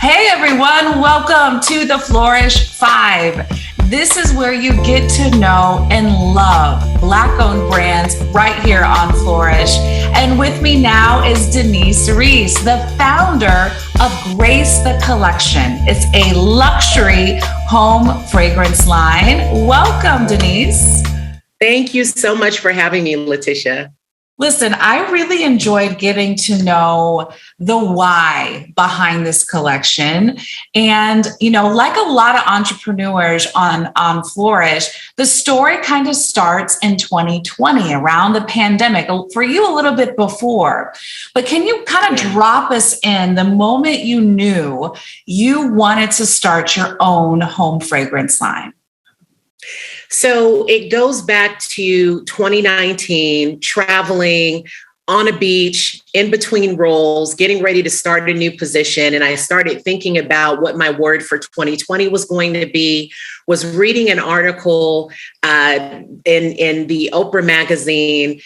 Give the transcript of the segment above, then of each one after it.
Hey everyone, welcome to the Flourysh 5. This is where you get to know and love Black-owned brands right here on Flourysh. And with me now is Denise Reese, the founder of Grace the Collection. It's a luxury home fragrance line. Welcome, Denise. Thank you so much for having me, Letitia. Listen, I really enjoyed getting to know the why behind this collection. And, like a lot of entrepreneurs on Flourysh, the story kind of starts in 2020 around the pandemic, for you a little bit before. But can you kind of drop us in the moment you knew you wanted to start your own home fragrance line? So it goes back to 2019, traveling on a beach, in between roles, getting ready to start a new position. And I started thinking about what my word for 2020 was going to be, was reading an article in the Oprah magazine,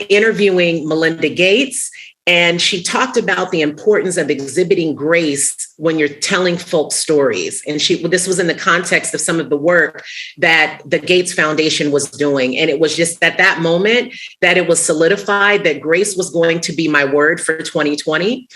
interviewing Melinda Gates. And she talked about the importance of exhibiting grace when you're telling folk stories. And this was in the context of some of the work that the Gates Foundation was doing. And it was just at that moment that it was solidified that grace was going to be my word for 2020.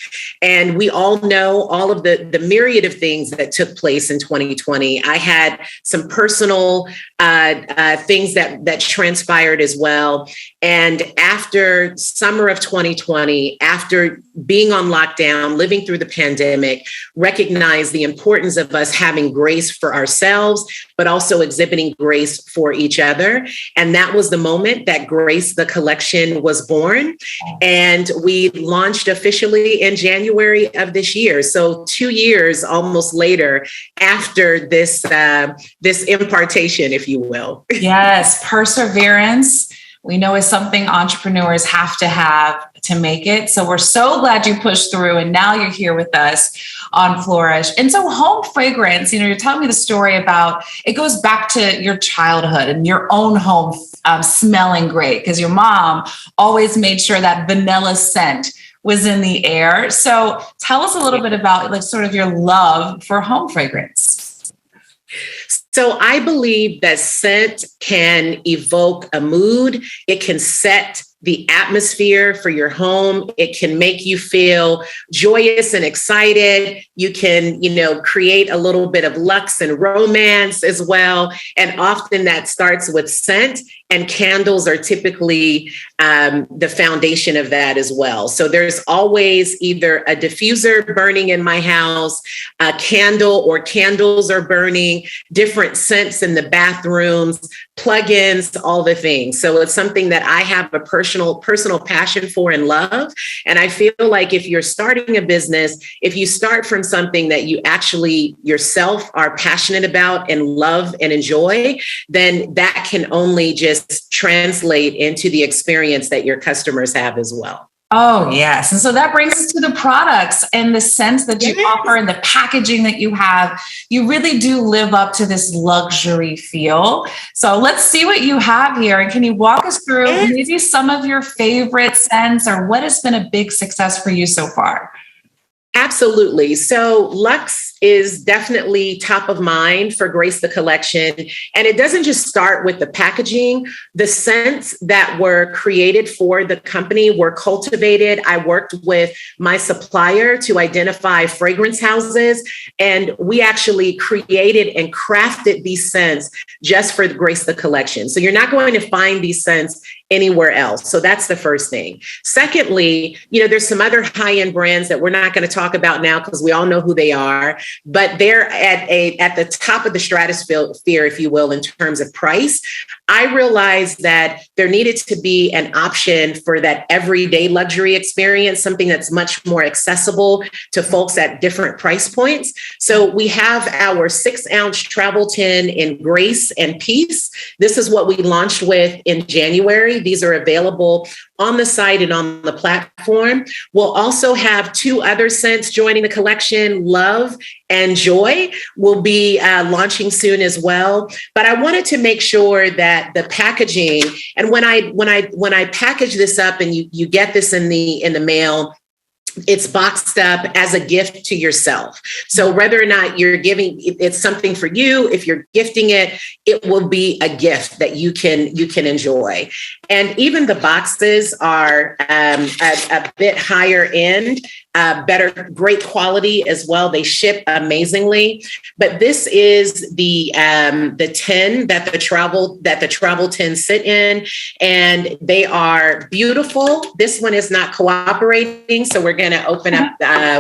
And we all know all of the myriad of things that took place in 2020. I had some personal things that transpired as well. And after summer of 2020, after being on lockdown, living through the pandemic, recognize the importance of us having grace for ourselves, but also exhibiting grace for each other. And that was the moment that Grace the Collection was born. And we launched officially in January of this year. So 2 years almost later after this impartation, if you will. Yes, perseverance. We know is something entrepreneurs have to make it. So we're so glad you pushed through and now you're here with us on Flourysh. And so home fragrance, you're telling me the story about, it goes back to your childhood and your own home smelling great because your mom always made sure that vanilla scent was in the air. So tell us a little bit about sort of your love for home fragrance. So I believe that scent can evoke a mood. It can set the atmosphere for your home. It can make you feel joyous and excited. You can, create a little bit of luxe and romance as well. And often that starts with scent, and candles are typically the foundation of that as well. So there's always either a diffuser burning in my house, a candle or candles are burning, different scents in the bathrooms, plugins, all the things. So it's something that I have a personal passion for and love. And I feel like if you're starting a business, if you start from something that you actually yourself are passionate about and love and enjoy, then that can only just translate into the experience that your customers have as well. Oh, yes. And so that brings us to the products and the scents that you offer and the packaging that you have. You really do live up to this luxury feel. So let's see what you have here. And can you walk us through maybe some of your favorite scents or what has been a big success for you so far? Absolutely. So luxe is definitely top of mind for Grace the Collection. And it doesn't just start with the packaging. The scents that were created for the company were cultivated. I worked with my supplier to identify fragrance houses, and we actually created and crafted these scents just for the Grace the Collection. So you're not going to find these scents anywhere else. So that's the first thing. Secondly, there's some other high-end brands that we're not going to talk about now because we all know who they are, but they're at the top of the stratosphere, if you will, in terms of price. I realized that there needed to be an option for that everyday luxury experience, something that's much more accessible to folks at different price points. So we have our 6-ounce travel tin in Grace and Peace. This is what we launched with in January. These are available on the site and on the platform. We'll also have 2 other scents joining the collection. Love and Joy will be launching soon as well. But I wanted to make sure that the packaging, and when I package this up and you get this in the mail, it's boxed up as a gift to yourself. So whether or not you're giving, it's something for you. If you're gifting it, it will be a gift that you can enjoy. And even the boxes are a bit higher end, better, great quality as well. They ship amazingly. But this is the tin that the travel tins sit in, and they are beautiful. This one is not cooperating, so we're going to open up.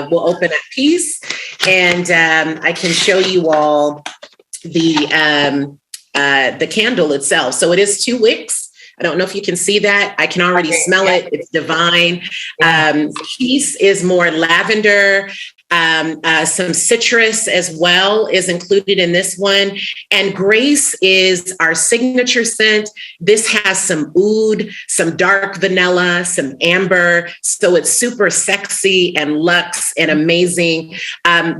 We'll open up piece, and I can show you all the candle itself. So it is 2 wicks. I don't know if you can see that. I can already smell it. It's divine. Piece is more lavender. Some citrus as well is included in this one. And Grace is our signature scent. This has some oud, some dark vanilla, some amber. So it's super sexy and luxe and amazing.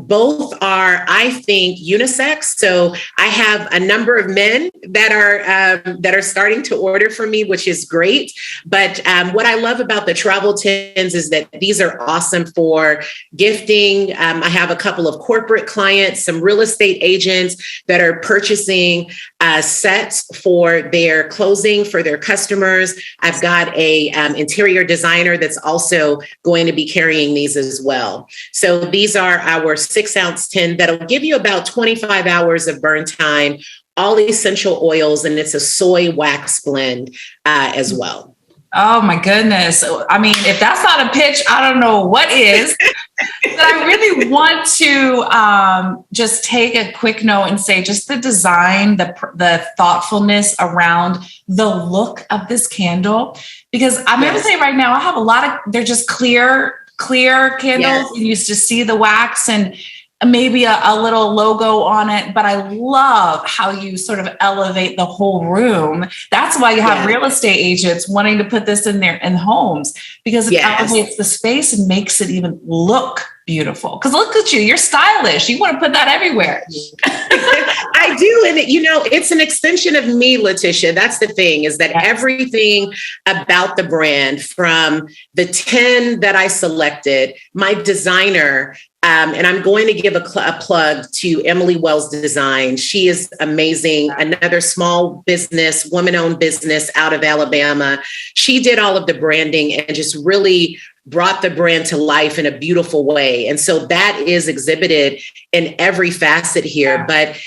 Both are, I think, unisex. So I have a number of men that are starting to order from me, which is great. But what I love about the travel tins is that these are awesome for gifting. I have a couple of corporate clients, some real estate agents that are purchasing sets for their closing for their customers. I've got a interior designer that's also going to be carrying these as well. So these are our 6-ounce tin that'll give you about 25 hours of burn time, all essential oils, and it's a soy wax blend as well. Oh my goodness. I mean, if that's not a pitch, I don't know what is. But I really want to just take a quick note and say just the design, the thoughtfulness around the look of this candle, because I'm going to say right now, I have a lot of, they're just clear candles. Yes. You used to see the wax and maybe a little logo on it, but I love how you sort of elevate the whole room. That's why you have real estate agents wanting to put this in their in homes, because it elevates the space and makes it even look beautiful. Because look at you, you're stylish. You want to put that everywhere. I do. And it's an extension of me, Letitia. That's the thing, is that everything about the brand, from the tin that I selected, my designer, and I'm going to give a plug to Emily Wells Design. She is amazing. Another small business, woman-owned business out of Alabama. She did all of the branding and just really brought the brand to life in a beautiful way. And so that is exhibited in every facet here. But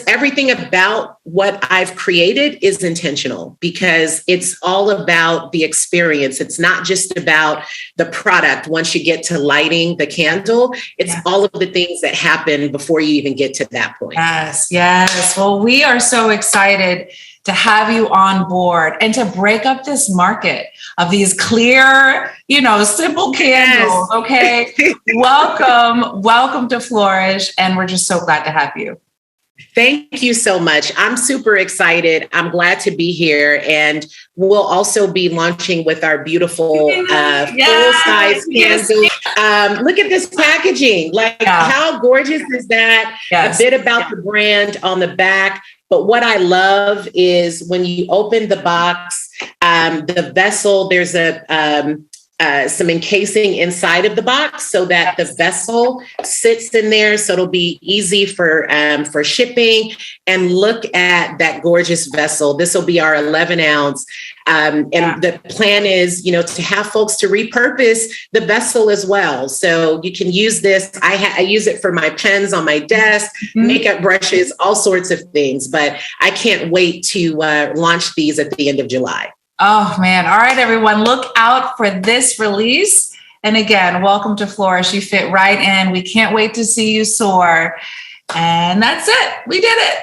everything about what I've created is intentional, because it's all about the experience. It's not just about the product. Once you get to lighting the candle, it's all of the things that happen before you even get to that point. Yes. Well, we are so excited to have you on board and to break up this market of these clear, simple candles. Yes. Okay. Welcome to Flourysh. And we're just so glad to have you. Thank you so much. I'm super excited. I'm glad to be here. And we'll also be launching with our beautiful full-size candle. Look at this packaging. How gorgeous is that? Yes. A bit about the brand on the back. But what I love is when you open the box, the vessel, there's some encasing inside of the box so that the vessel sits in there. So it'll be easy for shipping. And look at that gorgeous vessel. This will be our 11-ounce. And the plan is, to have folks to repurpose the vessel as well. So you can use this. I use it for my pens on my desk, makeup brushes, all sorts of things. But I can't wait to launch these at the end of July. Oh, man. All right, everyone, look out for this release. And again, welcome to Flourysh. You fit right in. We can't wait to see you soar. And that's it. We did it.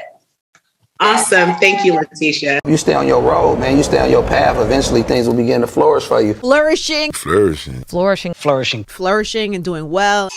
Awesome. Thank you, Letitia. You stay on your road, man. You stay on your path. Eventually, things will begin to flourish for you. Flourishing. Flourishing. Flourishing. Flourishing. Flourishing and doing well.